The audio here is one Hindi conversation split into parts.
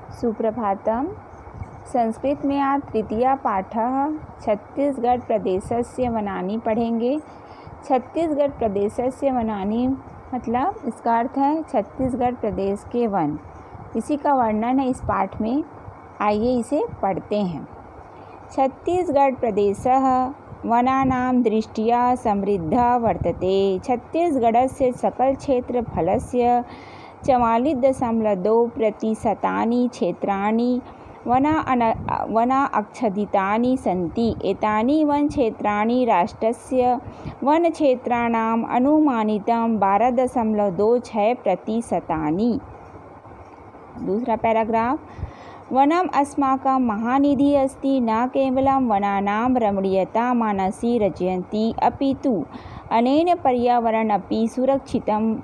सुप्रभातम। संस्कृत में आज तृतीया पाठः छत्तीसगढ़ प्रदेशस्य वनानि पढ़ेंगे। छत्तीसगढ़ प्रदेशस्य वनानि मतलब इसका अर्थ है छत्तीसगढ़ प्रदेश के वन। इसी का वर्णन है इस पाठ में। आइए इसे पढ़ते हैं। छत्तीसगढ़ प्रदेशः वनानां दृष्ट्या समृद्धः वर्तते। छत्तीसगढ़स्य सकलक्षेत्रफलस्य 44.2% क्षेत्राणि वनाच्छादितानि सन्ति। एतानि वनक्षेत्राणि राष्ट्रस्य वनक्षेत्राणाम् अनुमानितं 12.26%। दूसरा पैराग्राफ। वनम् अस्माकं महानिधिः अस्ति। न केवलं वनानां रमणीयता मनसि रचयन्ति, अपितु अनेन पर्यावरणमपि सुरक्षितं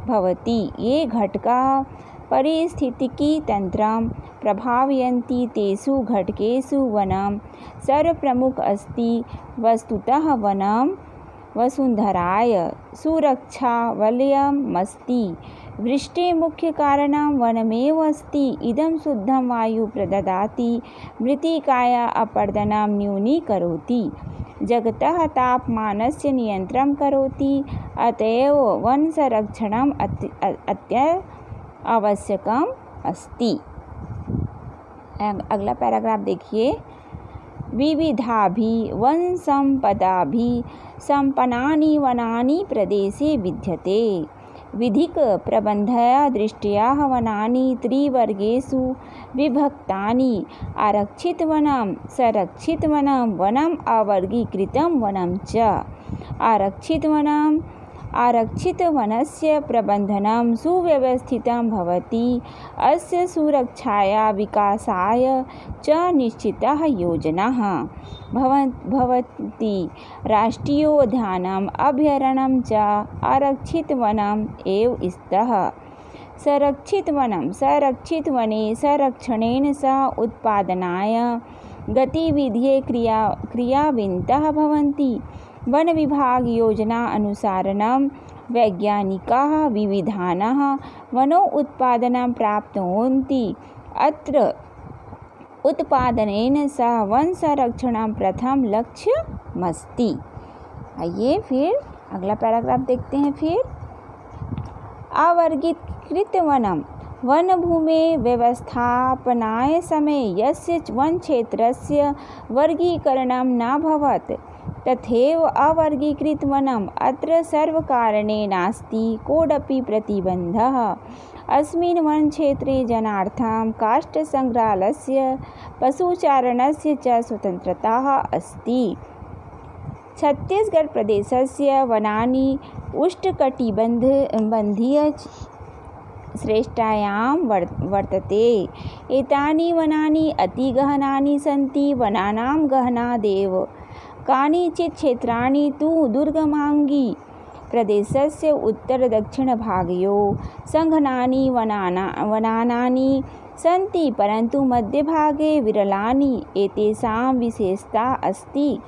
भवति। ये घटकाः पारिस्थितिकीतन्त्रं प्रभावयन्ति तेषु घटकेषु वनं सर्वप्रमुखम् अस्ति। वस्तुतः वनं वसुन्धराय सुरक्षावलयमस्ति। वृष्टेः मुख्यकारणं वनमेव अस्ति। इदं शुद्धं वायुं प्रददाति, मृत्तिकायाः अपरदनं न्यूनीकरोति, जगतः तापमानस्य नियन्त्रणं करोति। अतएव वनसंरक्षणम् अत्यावश्यकम् अस्ति। अगला पैराग्राफ देखिए। विविधाभिः वनसम्पदाभिः सम्पन्नानि वनानि प्रदेशे विद्यते। विधिक प्रबन्धया दृष्ट्या वनानि त्रिवर्गेषु विभक्तानि। आरक्षितवनं, संरक्षितवनं, वनम् अवर्गीकृतं वनं च। आरक्षितवनस्य प्रबन्धनं सुव्यवस्थितं भवति। अस्य सुरक्षाया विकासाय च निश्चिताः योजनाः भवन्ति। राष्ट्रीयोद्यानम् अभयारण्यं च आरक्षितवनम् एव स्तः। संरक्षितवने संरक्षणेन सह उत्पादनाय गतिविधयः क्रियान्विताः भवन्ति। वन विभाग योजना अनुसारं वैज्ञानिकाः विविधानाः वनोत्पादनं प्राप्नुवन्ति। अत्र उत्पादनेन सह वन संरक्षणं प्रथम लक्ष्यमस्ति। आइए फिर अगला पैराग्राफ देखते हैं। फिर अवर्गीकृत वनम वनभूमेः व्यवस्थापनाय समये यस्य वनक्षेत्रस्य वर्गीकरणं न भवत् तथैव अवर्गीकृतवनम् अत्र सर्वकारणेन नास्ति कोऽपि प्रतिबन्धः। अस्मिन् वनक्षेत्रे जनार्थं काष्ठसङ्ग्रहणस्य पशुचारणस्य च स्वतन्त्रता अस्ति। छत्तीसगढ़ प्रदेशस्य वनानि उष्णकटिबन्धीय श्रेष्ठायां वर्तते। एतानि वनानि अतिगहनानि सन्ति। वनानां गहनादेव कानिचित् क्षेत्राणि तु दुर्गमाङ्गि। प्रदेशस्य उत्तर-दक्षिणभागयोः सघनानि वनानि सन्ति, परन्तु मध्यभागे विरलानि। एतेषां विशेषता अस्ति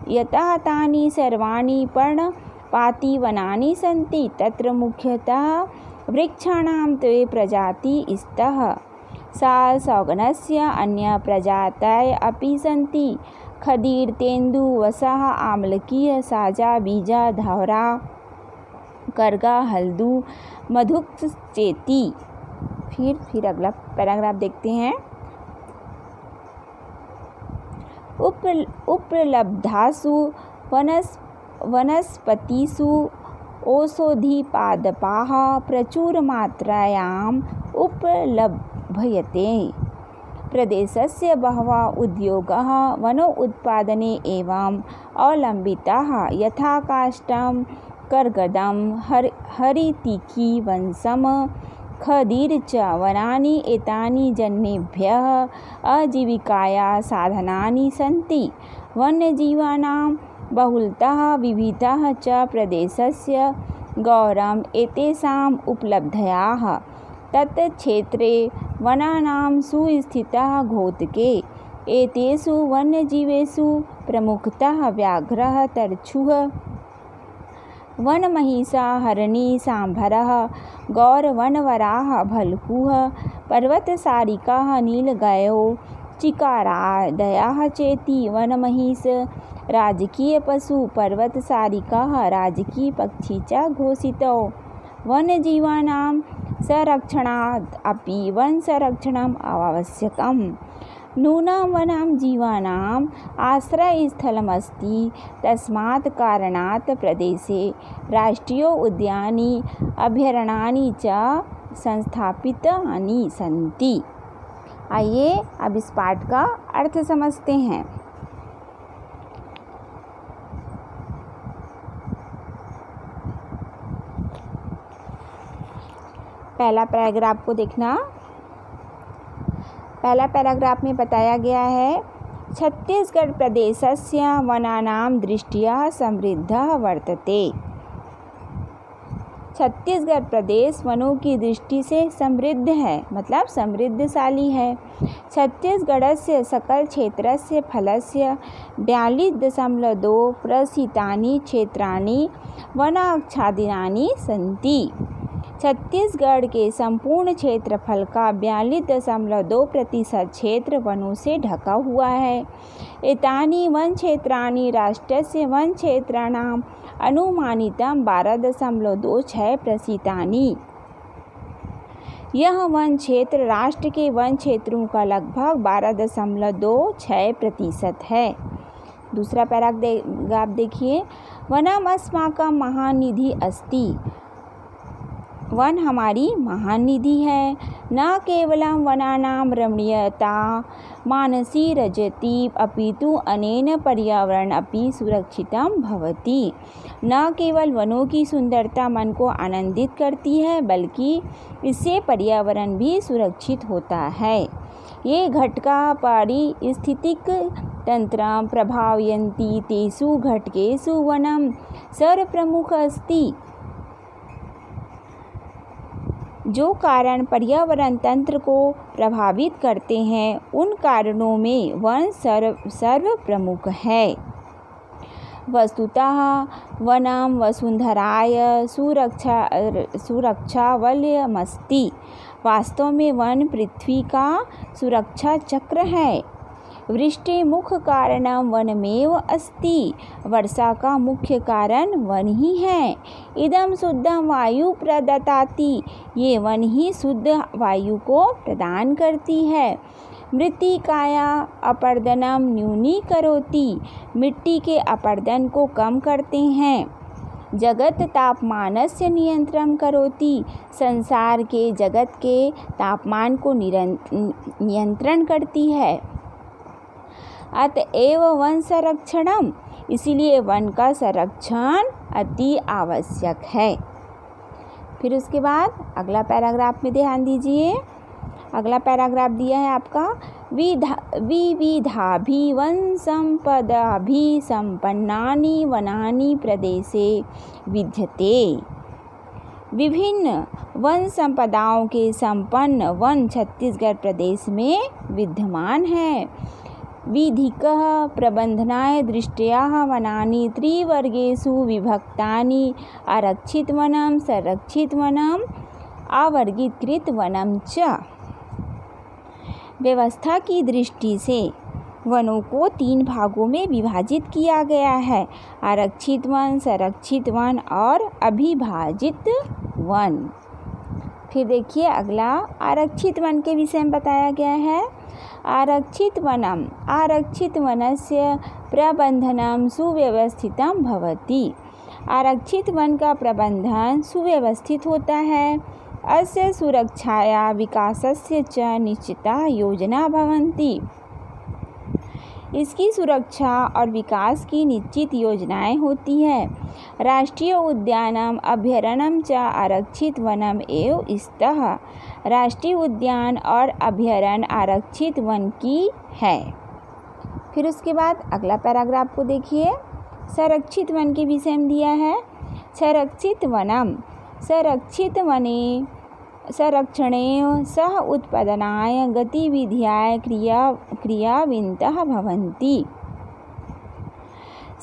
यतः तानि सर्वाणि पर्णपातिवनानि सन्ति। तत्र मुख्यतः वृक्षाणां 2 प्रजातयः स्तः। सालसौगन्धस्य अन्यप्रजातयः अपि सन्ति। खदीर, तेन्दु, वसाः, आमलकी, साजा, बीजा, धौरा, करगा, हल्दू, मधुकचेती। फिर अगला पैराग्राफ देखते हैं। उपलब्धासु वनस्पतिषु औषधिपादपाः प्रचुरमात्रायाम् उपलभ्यते। प्रदेशस्य बहवः उद्योगाः वनोत्पादने एव अवलम्बिताः, यथा काष्ठं, कर्गदं, हरितिकी, वंशम्, खदीर च। वनानि एतानि जनेभ्यः आजीविकायाः साधनानि सन्ति। वन्यजीवानां बहुलता विविधता च प्रदेशस्य गौरवम्। एतेषाम् उपलब्ध्याः तत्क्षेत्रे वनानां सुस्थिताः घोतके। एतेषु वन्यजीवेषु प्रमुखतः व्याघ्रः, तर्छुः, वनमहिषा, हरिणी, सांभरः, गौर, वनवराहः, भल्लुकः पर्वतसारिकाः नीलगायो चिकारादयः चेति वनमहिष राजकीयपशु पर्वतसारिकाः राजकीयपक्षी च घोषितौ वन्यजीवानां संरक्षणात् अपि वनसंरक्षणम् आवश्यकम् नूनां वनां जीवानाम् आश्रयस्थलमस्ति तस्मात् कारणात् प्रदेशे राष्ट्रीयोद्यानानि अभयारण्यानि च संस्थापितानि सन्ति। आइए अब इस पाठ का अर्थ समझते हैं। पहला पैराग्राफ को देखना। पहला पैराग्राफ में बताया गया है छत्तीसगढ़ प्रदेशस्य वनानां दृष्ट्या समृद्धः वर्तते। छत्तीसगढ़ प्रदेश वनों की दृष्टि से समृद्ध है, मतलब समृद्धशाली है। छत्तीसगढ़स्य सकल क्षेत्रस्य फलस्य 42.2% क्षेत्राणि वनाच्छादितानि सन्ति। छत्तीसगढ़ के संपूर्ण क्षेत्रफल का 42.2% क्षेत्र वनों से ढका हुआ है। एतानि वन क्षेत्राणि राष्ट्रस्य वन क्षेत्राणाम् अनुमानितं 12.26%। यह वन क्षेत्र राष्ट्र के वन क्षेत्रों का लगभग 12.26% है। दूसरा पैराग्राफ देखिए। वनम् अस्माकं महानिधि अस्ति। वन हमारी महान निधि है। न केवलं वनानां रमणीयता मानसी रजति अपितु अनेन पर्यावरण अपि सुरक्षितं भवति। न केवल वनों की सुंदरता मन को आनंदित करती है, बल्कि इससे पर्यावरण भी सुरक्षित होता है। ये घटका पारिस्थितिक तंत्रं प्रभावयन्ति तेषु घटकेषु वनं सर्वप्रमुख अस्ति। जो कारण पर्यावरण तंत्र को प्रभावित करते हैं, उन कारणों में वन सर्व प्रमुख है। वस्तुतः वनं वसुंधराय सुरक्षावलयमस्ति। वास्तव में वन पृथ्वी का सुरक्षा चक्र है। वृष्टि मुख्य कारणं वनमेव अस्ति। वर्षा का मुख्य कारण वन ही है। इदं शुद्धं वायु प्रददाति। ये वन ही शुद्ध वायु को प्रदान करती है। मृत्तिकाया अपरदनं न्यूनीकरोति। मिट्टी के अपरदन को कम करते हैं। जगत तापमानस्य नियंत्रण करोति। संसार के जगत के तापमान को नियंत्रण करती है। अतएव वन संरक्षणम, इसीलिए वन का संरक्षण अति आवश्यक है। फिर उसके बाद अगला पैराग्राफ में ध्यान दीजिए। अगला पैराग्राफ दिया है आपका विविधाभि वन संपदाभि संपन्नानि वनानि प्रदेशे विद्यते। विभिन्न वन संपदाओं के संपन्न वन छत्तीसगढ़ प्रदेश में विद्यमान है। विधिकः प्रबंधनाय दृष्ट्या वनानि त्रिवर्गेषु विभक्तानि आरक्षित वनं संरक्षित वनं अवर्गीकृत वनं च। व्यवस्था की दृष्टि से वनों को 3 भागों में विभाजित किया गया है। आरक्षित वन, संरक्षित वन और अभिभाजित वन। फिर देखिए अगला आरक्षित वन के विषय में बताया गया है। आरक्षित वनम, आरक्षित वनस्य प्रबंधनं सुव्यवस्थितं भवति। आरक्षित वन का प्रबंधन सुव्यवस्थित होता है। अस्य सुरक्षाया विकासस्य च निश्चिता योजना भवन्ति। इसकी सुरक्षा और विकास की निश्चित योजनाएं होती है। राष्ट्रीय उद्यानम अभयारण्यम च आरक्षित वनम एव स्तः। राष्ट्रीय उद्यान और अभयारण्य आरक्षित वन की है। फिर उसके बाद अगला पैराग्राफ को देखिए। संरक्षित वन के विषय में दिया है। संरक्षित वनम, संरक्षित वने संरक्षणे सह उत्पादनाय गतिविध्याय क्रियाविन्तः भवन्ति।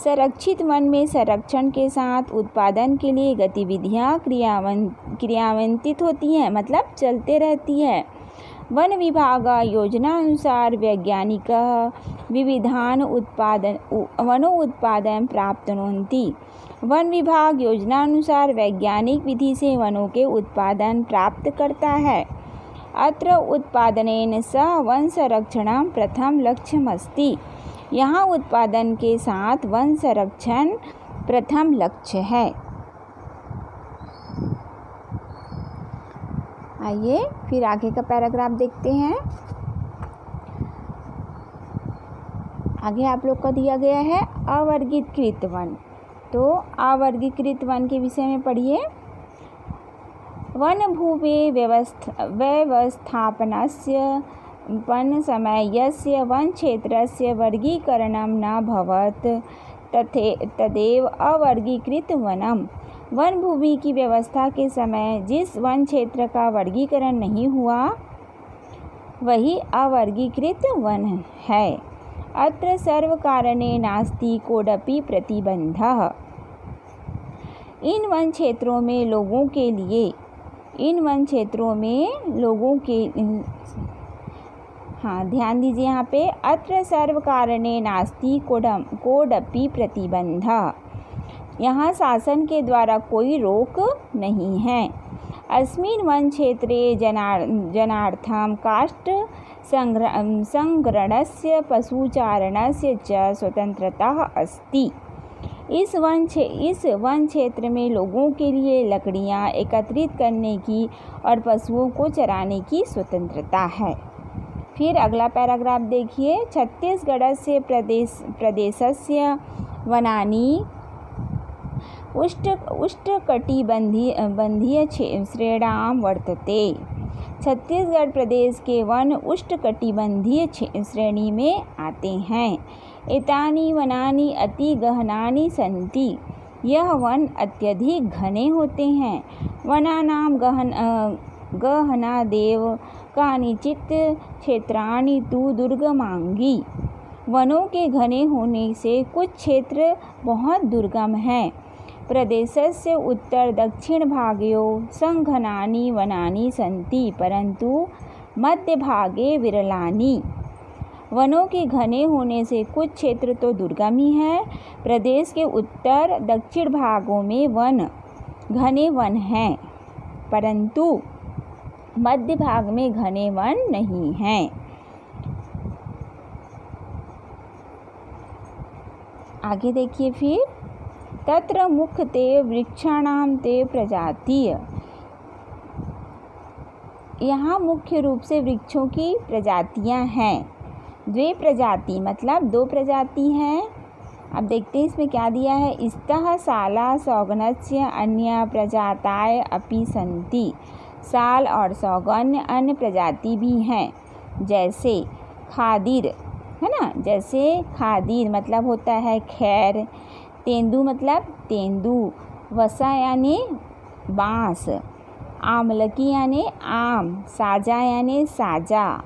संरक्षित वन में संरक्षण के साथ उत्पादन के लिए गतिविधियाँ क्रियान्वित होती हैं, मतलब चलते रहती है। वन विभाग योजनानुसार वैज्ञानिकः विविधान् वनोत्पादनं प्राप्नुवन्ति। वन विभाग योजनानुसार वैज्ञानिक विधि से वनों के उत्पादन प्राप्त करता है। अत्र उत्पादनेन सह वन संरक्षणं प्रथम लक्ष्यमस्ति। यहाँ उत्पादन के साथ वन संरक्षण प्रथम लक्ष्य है। आइए फिर आगे का पैराग्राफ देखते हैं। आगे आप लोग को दिया गया है अवर्गीकृत वन। तो अवर्गीकृत वन के विषय में पढ़िए। वन भूमि व्यवस्थापनस्य समयस्य वन क्षेत्रस्य वर्गीकरणं न भवत् तदेव अवर्गीकृत वनम्। वन भूमि की व्यवस्था के समय जिस वन क्षेत्र का वर्गीकरण नहीं हुआ वही अवर्गीकृत वन है। अत्र सर्वकारणे नास्ति कोऽपि प्रतिबंधः। इन वन क्षेत्रों में लोगों के ध्यान दीजिए यहाँ पे, अत्र सर्वकारणे नास्ति कोऽपि प्रतिबंधः। यहाँ शासन के द्वारा कोई रोक नहीं है। अस्मिन् वन क्षेत्रे जनार्थं काष्ठ संग्रहणस्य पशुचारणस्य च स्वतंत्रता अस्ति। इस वन क्षेत्र में लोगों के लिए लकड़ियाँ एकत्रित करने की और पशुओं को चराने की स्वतंत्रता है। फिर अगला पैराग्राफ देखिए। छत्तीसगढ़स्य प्रदेशस्य वनानि उष्णकटिबंधीय श्रेण्यां वर्तते। छत्तीसगढ़ प्रदेश के वन उष्णकटिबंधीय श्रेणी में आते हैं। एतानि वनानि अति गहनानि सन्ति। यह वन अत्यधिक घने होते हैं। वनानां गहनादेव कानिचित् क्षेत्राणि तु दुर्गमांगी। वनों के घने होने से कुछ क्षेत्र बहुत दुर्गम हैं। प्रदेशस्य उत्तर दक्षिण भागयोः संघनानि वनानि सन्ति परंतु मध्य भागे विरलानि। वनों के घने होने से कुछ क्षेत्र तो दुर्गम ही है। प्रदेश के उत्तर दक्षिण भागों में घने वन हैं परंतु मध्य भाग में घने वन नहीं हैं। आगे देखिए फिर। तत्र मुख्यतः वृक्षाणां ते प्रजातीय। यहाँ मुख्य रूप से वृक्षों की प्रजातियाँ हैं। द्वे प्रजाति मतलब दो प्रजाति हैं। अब देखते हैं इसमें क्या दिया है। स्तः साला सौगन्धस्य अन्य प्रजाताय अपि सन्ति। साल और सौगन्ध अन्य प्रजाति भी हैं। जैसे खादिर है ना, जैसे खादिर मतलब होता है खैर। तेंदू मतलब तेंदू। वसा यानी बाँस। आमलकी यानी आम। साजा यानी साजा।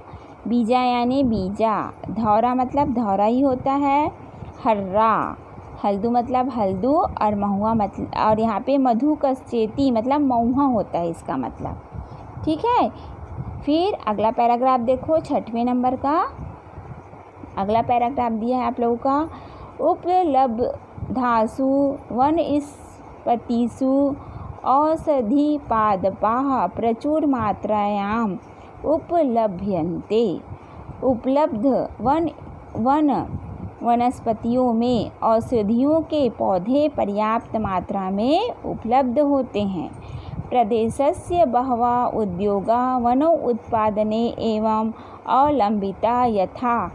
बीजा यानी बीजा। धौरा मतलब धौरा ही होता है। हर्रा। हल्दू मतलब हल्दू। और महुआ मतलब, और यहाँ पे मधु कश्चेती मतलब महुआ होता है इसका मतलब। ठीक है। फिर अगला पैराग्राफ देखो 6वें नंबर का। अगला पैराग्राफ दिया है आप लोगों का। उपलब्धासु वनस्पतिषु औषधिपादपाः प्रचुर मात्रायाम् उपलभ्यन्ते। उपलब्ध वनस्पतियों में औषधियों के पौधे पर्याप्त मात्रा में उपलब्ध होते हैं। प्रदेशस्य बहवः उद्योगाः वनों उत्पादने एवं अवलंबिता यथा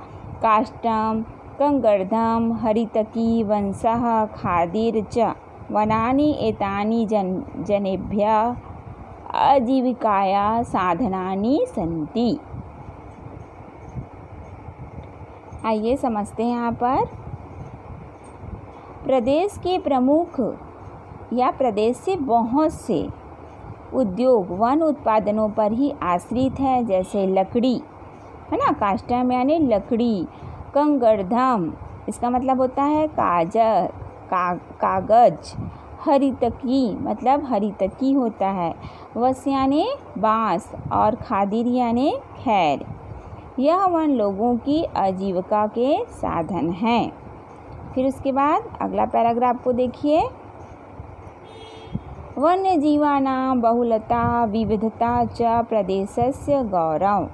काष्ठं कंगर्धं हरितकी वंशः खादिर च। वनानि एतानि जनेभ्यः आजीविकाया साधनानि सन्ति। आइए समझते हैं यहाँ पर। प्रदेश के प्रमुख या प्रदेश से बहुत से उद्योग वन उत्पादनों पर ही आश्रित है। जैसे लकड़ी है ना, काष्ठम यानी लकड़ी। कंगर्धम इसका मतलब होता है कागज। हरितकी मतलब हरितकी होता है। वस यानी बाँस और खादिर यानी खैर। यह वन लोगों की आजीविका के साधन हैं। फिर उसके बाद अगला पैराग्राफ को देखिए। वन्यजीवानां बहुलता विविधता च प्रदेशस्य गौरव।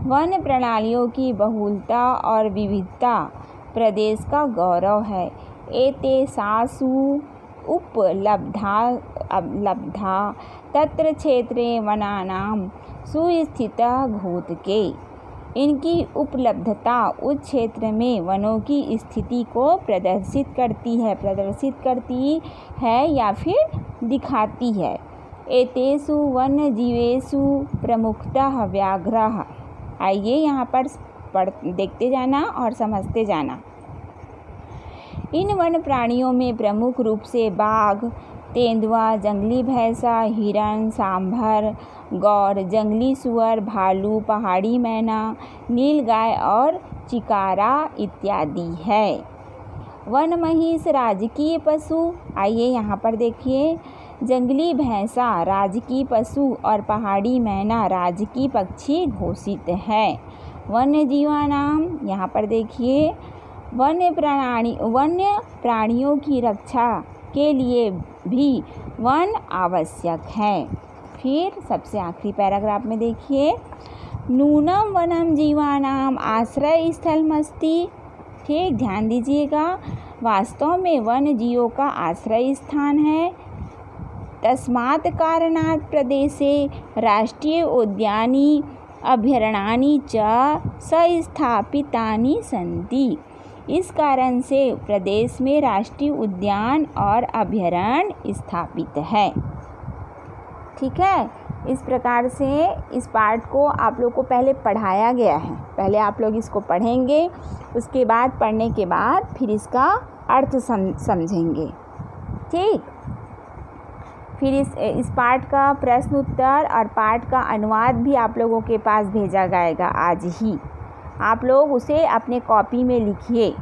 वन प्रणालियों की बहुलता और विविधता प्रदेश का गौरव है। एतेषासु उपलब्धा तत्र क्षेत्रे वनानां सुस्थितिः घोतके। इनकी उपलब्धता उस क्षेत्र में वनों की स्थिति को प्रदर्शित करती है या फिर दिखाती है। एतेषु वन्यजीवेषु प्रमुखतः व्याघ्रः। आइए यहाँ पर देखते जाना और समझते जाना। इन वन प्राणियों में प्रमुख रूप से बाघ, तेंदुआ, जंगली भैंसा, हिरण, सांभर, गौर, जंगली सुअर, भालू, पहाड़ी मैना, नीलगाय और चिकारा इत्यादि है। वन महिष राजकीय पशु। आइए यहाँ पर देखिए। जंगली भैंसा राजकीय पशु और पहाड़ी मैना राजकीय पक्षी घोषित है। वन्य जीवानाम, यहाँ पर देखिए, वन्य प्राणियों की रक्षा के लिए भी वन आवश्यक है। फिर सबसे आखिरी पैराग्राफ में देखिए। नूनम वनम जीवानाम आश्रय स्थलमस्ति। ठीक, ध्यान दीजिएगा, वास्तव में वन जीवों का आश्रय स्थान है। तस्मात् कारणात् प्रदेशे राष्ट्रीय उद्यानी अभयारण्यानि च संस्थापितानि सन्ति। इस कारण से प्रदेश में राष्ट्रीय उद्यान और अभयारण्य स्थापित है। ठीक है, इस प्रकार से इस पाठ को आप लोग को पहले पढ़ाया गया है। पहले आप लोग इसको पढ़ेंगे, उसके बाद पढ़ने के बाद फिर इसका अर्थ समझेंगे। ठीक, फिर इस पाठ का प्रश्न उत्तर और पाठ का अनुवाद भी आप लोगों के पास भेजा जाएगा आज ही। आप लोग उसे अपने कॉपी में लिखिए।